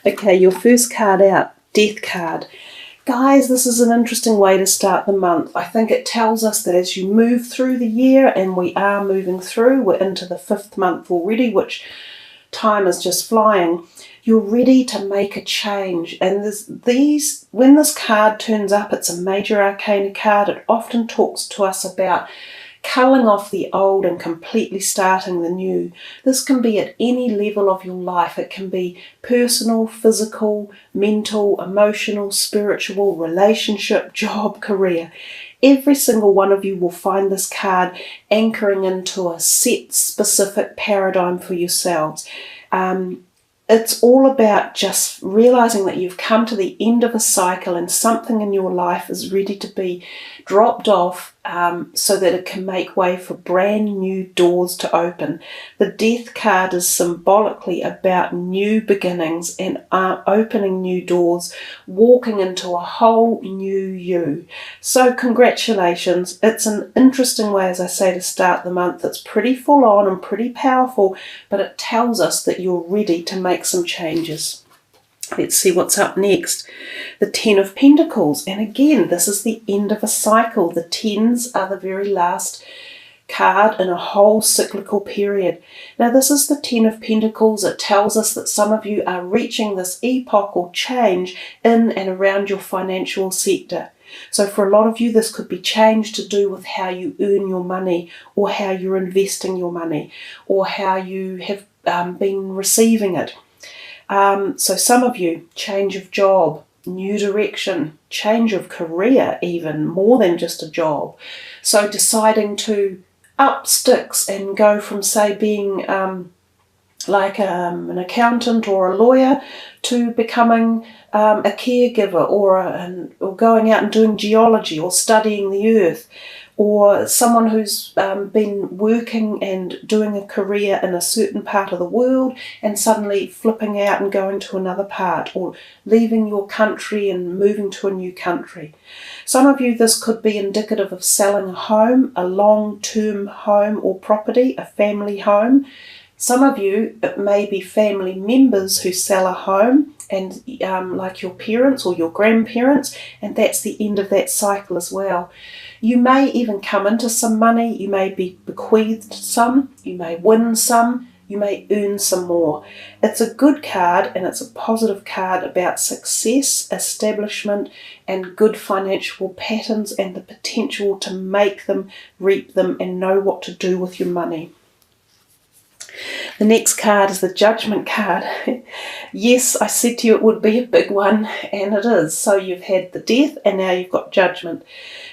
Okay, your first card out, Death card. Guys, this is an interesting way to start the month. I think it tells us that as you move through the year, and we are moving through, we're into the 5th month already, which time is just flying, you're ready to make a change. And when this card turns up, it's a major arcana card. It often talks to us about culling off the old and completely starting the new. This can be at any level of your life. It can be personal, physical, mental, emotional, spiritual, relationship, job, career. Every single one of you will find this card anchoring into a set specific paradigm for yourselves. It's all about just realizing that you've come to the end of a cycle and something in your life is ready to be dropped off so that it can make way for brand new doors to open. The Death card is symbolically about new beginnings and opening new doors, walking into a whole new you. So congratulations. It's an interesting way, as I say, to start the month. It's pretty full on and pretty powerful, but it tells us that you're ready to make some changes. Let's see what's up next. The Ten of Pentacles. And again, this is the end of a cycle. The tens are the very last card in a whole cyclical period. Now, this is the Ten of Pentacles. It tells us that some of you are reaching this epoch or change in and around your financial sector. So for a lot of you, this could be change to do with how you earn your money, or how you're investing your money, or how you have been receiving it. So some of you, change of job, new direction, change of career, even more than just a job. So deciding to up sticks and go from, say, being like an accountant or a lawyer to becoming a caregiver, or going out and doing geology or studying the earth, or someone who's been working and doing a career in a certain part of the world and suddenly flipping out and going to another part, or leaving your country and moving to a new country. Some of you, this could be indicative of selling a home, a long-term home or property, a family home. Some of you, it may be family members who sell a home, and like your parents or your grandparents, and that's the end of that cycle as well. You may even come into some money, you may be bequeathed some, you may win some, you may earn some more. It's a good card, and it's a positive card about success, establishment, and good financial patterns, and the potential to make them, reap them, and know what to do with your money. The next card is the Judgment card. Yes, I said to you it would be a big one, and it is. So you've had the Death, and now you've got Judgment.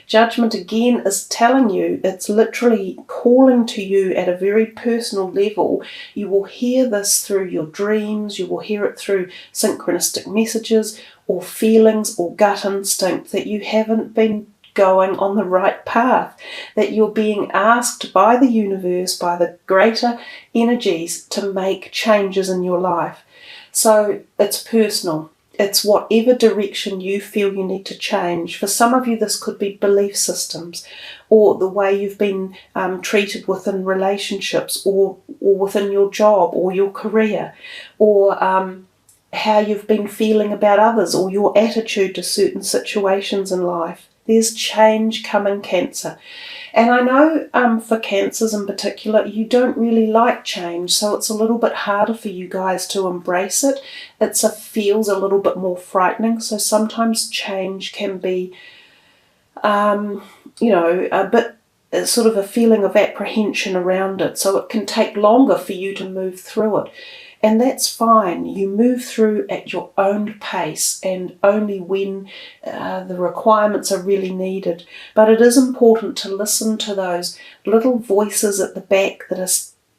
Judgment again is telling you, it's literally calling to you at a very personal level. You will hear this through your dreams, you will hear it through synchronistic messages or feelings or gut instinct that you haven't been going on the right path, that you're being asked by the universe, by the greater energies, to make changes in your life. So it's personal. It's whatever direction you feel you need to change. For some of you, this could be belief systems, or the way you've been treated within relationships, or within your job or your career, or how you've been feeling about others, or your attitude to certain situations in life. There's change coming, Cancer. And I know for Cancers in particular, you don't really like change, so it's a little bit harder for you guys to embrace it. It feels a little bit more frightening, so sometimes change can be, a bit sort of a feeling of apprehension around it, so it can take longer for you to move through it. And that's fine. You move through at your own pace, and only when the requirements are really needed. But it is important to listen to those little voices at the back that are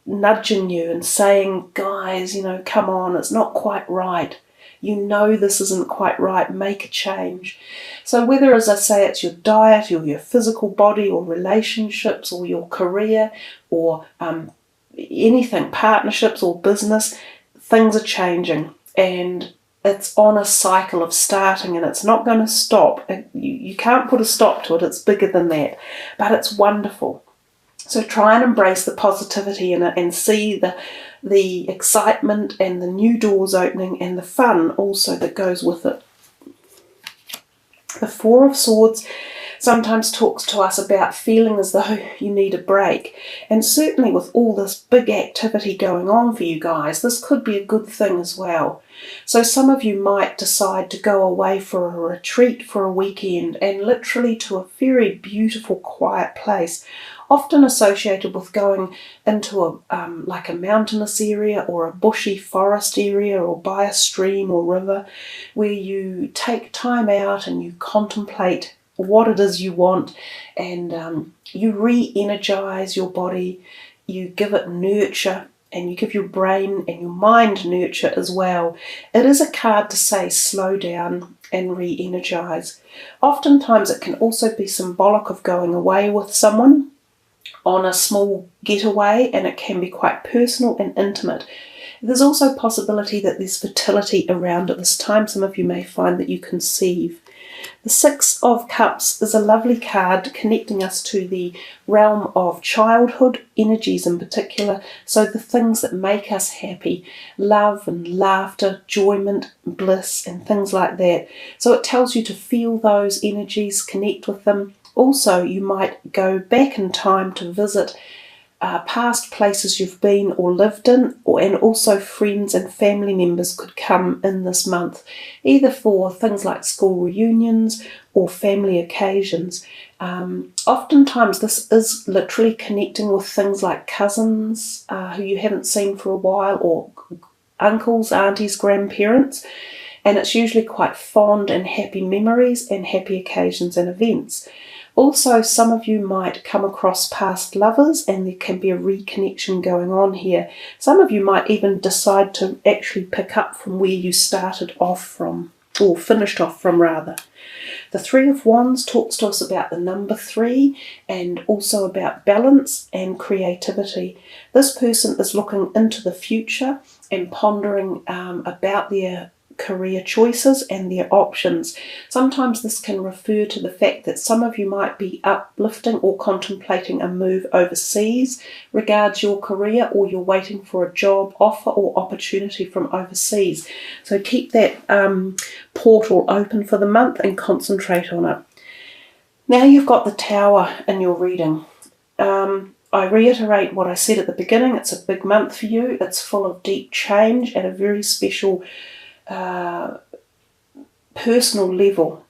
nudging you and saying, guys, come on, it's not quite right. You know this isn't quite right, make a change. So whether, as I say, it's your diet or your physical body or relationships or your career or anything, partnerships or business, things are changing, and it's on a cycle of starting, and it's not going to stop. You can't put a stop to it. It's bigger than that, but it's wonderful. So try and embrace the positivity in it, and see the excitement and the new doors opening and the fun also that goes with it. The Four of Swords sometimes talks to us about feeling as though you need a break. And certainly with all this big activity going on for you guys, this could be a good thing as well. So some of you might decide to go away for a retreat for a weekend, and literally to a very beautiful, quiet place, often associated with going into like a mountainous area or a bushy forest area or by a stream or river, where you take time out and you contemplate what it is you want, and you re-energize your body, you give it nurture, and you give your brain and your mind nurture as well. It is a card to say slow down and re-energize. Oftentimes it can also be symbolic of going away with someone on a small getaway, and it can be quite personal and intimate. There's also a possibility that there's fertility around at this time. Some of you may find that you conceive. The Six of Cups is a lovely card connecting us to the realm of childhood energies in particular, so the things that make us happy, love and laughter, enjoyment, bliss and things like that. So it tells you to feel those energies, connect with them. Also, you might go back in time to visit past places you've been or lived in, and also friends and family members could come in this month, either for things like school reunions or family occasions. Oftentimes this is literally connecting with things like cousins who you haven't seen for a while, or uncles, aunties, grandparents, and it's usually quite fond and happy memories and happy occasions and events. Also, some of you might come across past lovers, and there can be a reconnection going on here. Some of you might even decide to actually pick up from where you started off from, or finished off from rather. The Three of Wands talks to us about the number 3 and also about balance and creativity. This person is looking into the future and pondering about their career choices and their options. Sometimes this can refer to the fact that some of you might be uplifting or contemplating a move overseas regards your career, or you're waiting for a job offer or opportunity from overseas. So keep that portal open for the month and concentrate on it. Now you've got the Tower in your reading. I reiterate what I said at the beginning. It's a big month for you. It's full of deep change at a very special personal level.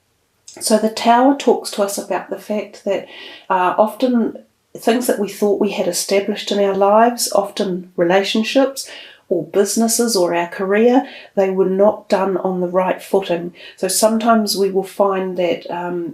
So the Tower talks to us about the fact that often things that we thought we had established in our lives, often relationships or businesses or our career, they were not done on the right footing. So sometimes we will find that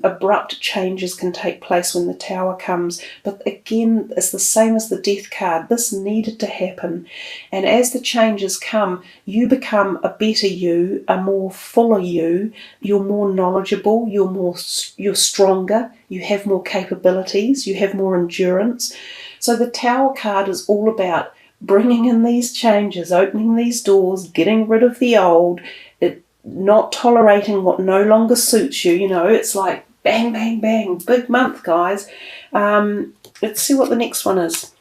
abrupt changes can take place when the Tower comes. But again, it's the same as the Death card. This needed to happen. And as the changes come, you become a better you, a more fuller you. You're more knowledgeable, you're stronger, you have more capabilities, you have more endurance. So the Tower card is all about bringing in these changes, opening these doors, getting rid of the old, not tolerating what no longer suits you. You know, it's like bang, bang, bang, big month, guys. Let's see what the next one is.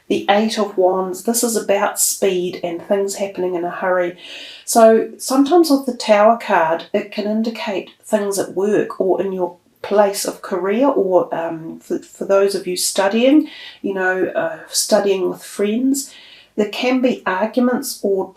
The Eight of Wands. This is about speed and things happening in a hurry. So sometimes with the Tower card, it can indicate things at work or in your place of career, or for those of you studying, studying with friends. There can be arguments or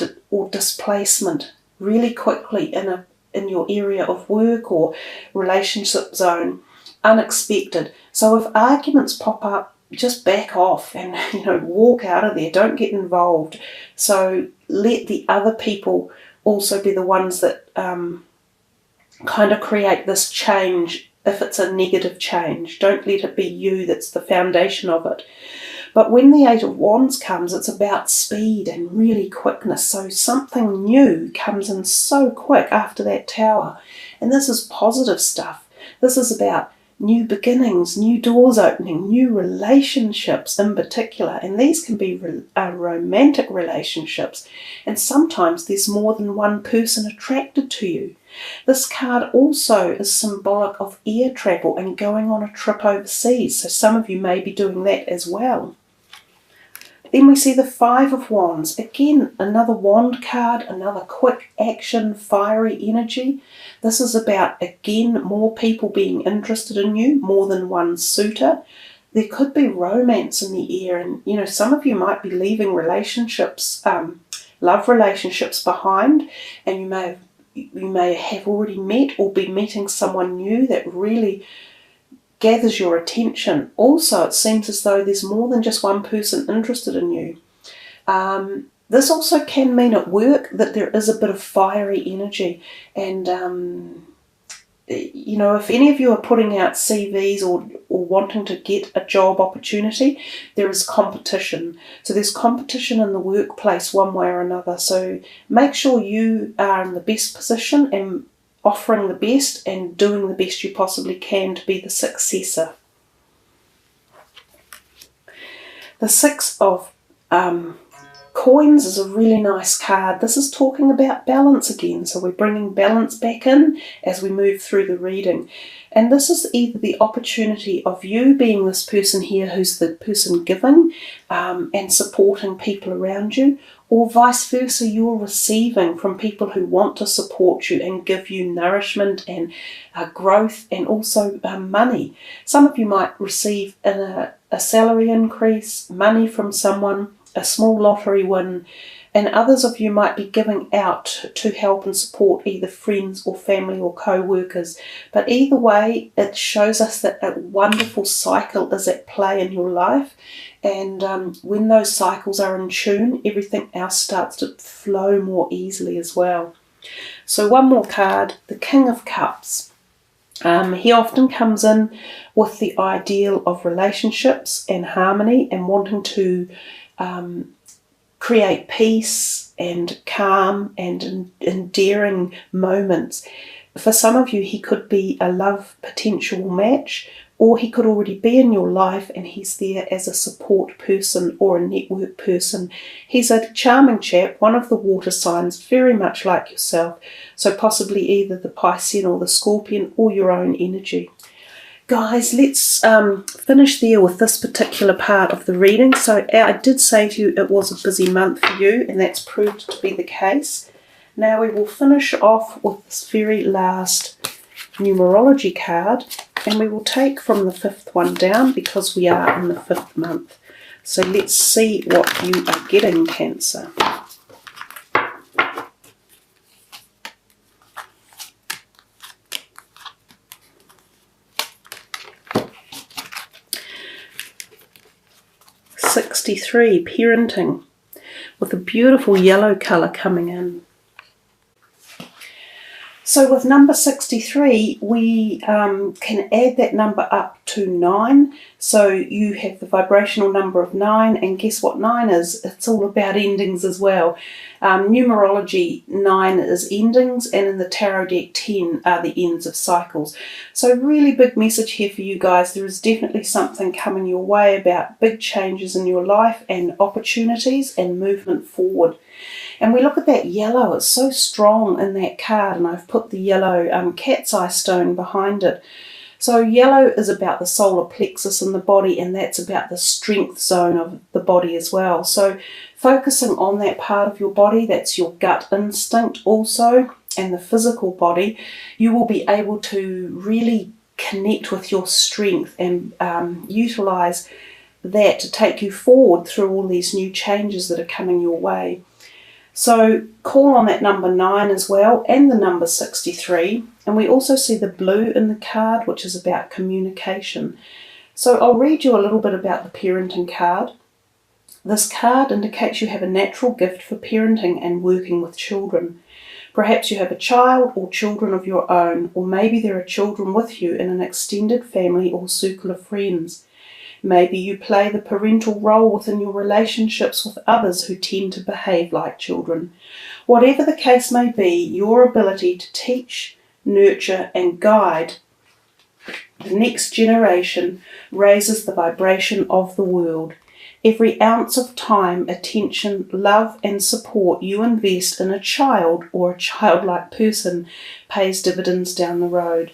displacement really quickly in your area of work or relationship zone, unexpected. So if arguments pop up, just back off and walk out of there. Don't get involved. So let the other people also be the ones that kind of create this change. If it's a negative change, don't let it be you that's the foundation of it. But when the Eight of Wands comes, it's about speed and really quickness. So something new comes in so quick after that Tower. And this is positive stuff. This is about new beginnings, new doors opening, new relationships in particular. And these can be romantic relationships. And sometimes there's more than one person attracted to you. This card also is symbolic of air travel and going on a trip overseas. So some of you may be doing that as well. Then we see the Five of Wands. Again, another wand card, another quick action, fiery energy. This is about, again, more people being interested in you, more than one suitor. There could be romance in the air, and some of you might be leaving relationships, love relationships behind, and you may have already met or be meeting someone new that really gathers your attention. Also, it seems as though there's more than just one person interested in you. This also can mean at work that there is a bit of fiery energy, and if any of you are putting out CVs or wanting to get a job opportunity, there is competition. So there's competition in the workplace one way or another. So make sure you are in the best position and offering the best and doing the best you possibly can to be the successor. The Six of Coins is a really nice card. This is talking about balance again. So we're bringing balance back in as we move through the reading. And this is either the opportunity of you being this person here who's the person giving and supporting people around you, or vice versa, you're receiving from people who want to support you and give you nourishment and growth and also money. Some of you might receive a salary increase, money from someone, a small lottery win, and others of you might be giving out to help and support either friends or family or co-workers. But either way, it shows us that a wonderful cycle is at play in your life, and when those cycles are in tune, everything else starts to flow more easily as well. So one more card, the King of Cups. He often comes in with the ideal of relationships and harmony and wanting to create peace and calm and endearing moments. For some of you, he could be a love potential match, or he could already be in your life and he's there as a support person or a network person. He's a charming chap, one of the water signs, very much like yourself, so possibly either the Piscean or the Scorpion or your own energy. Guys, let's finish there with this particular part of the reading. So I did say to you it was a busy month for you, and that's proved to be the case. Now we will finish off with this very last numerology card, and we will take from the fifth one down because we are in the fifth month. So let's see what you are getting, Cancer. '63, parenting, with a beautiful yellow colour coming in. So with number 63, we can add that number up to 9. So you have the vibrational number of 9, and guess what 9 is? It's all about endings as well. Numerology, 9 is endings, and in the tarot deck, 10 are the ends of cycles. So really big message here for you guys. There is definitely something coming your way about big changes in your life and opportunities and movement forward. And we look at that yellow, it's so strong in that card, and I've put the yellow cat's eye stone behind it. So yellow is about the solar plexus in the body, and that's about the strength zone of the body as well. So focusing on that part of your body, that's your gut instinct also, and the physical body, you will be able to really connect with your strength and utilize that to take you forward through all these new changes that are coming your way. So call on that number 9 as well, and the number 63. And we also see the blue in the card, which is about communication. So I'll read you a little bit about the parenting card. This card indicates you have a natural gift for parenting and working with children. Perhaps you have a child or children of your own, or maybe there are children with you in an extended family or circle of friends. Maybe you play the parental role within your relationships with others who tend to behave like children. Whatever the case may be, your ability to teach, nurture, and guide the next generation raises the vibration of the world. Every ounce of time, attention, love, and support you invest in a child or a childlike person pays dividends down the road.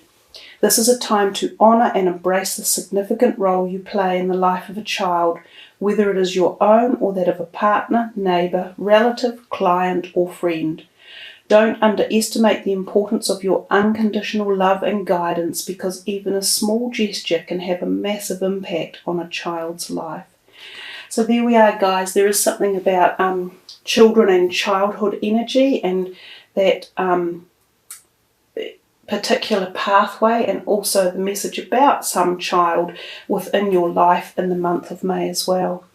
This is a time to honour and embrace the significant role you play in the life of a child, whether it is your own or that of a partner, neighbour, relative, client or friend. Don't underestimate the importance of your unconditional love and guidance, because even a small gesture can have a massive impact on a child's life. So there we are, guys. There is something about children and childhood energy, and that particular pathway, and also the message about some child within your life in the month of May as well.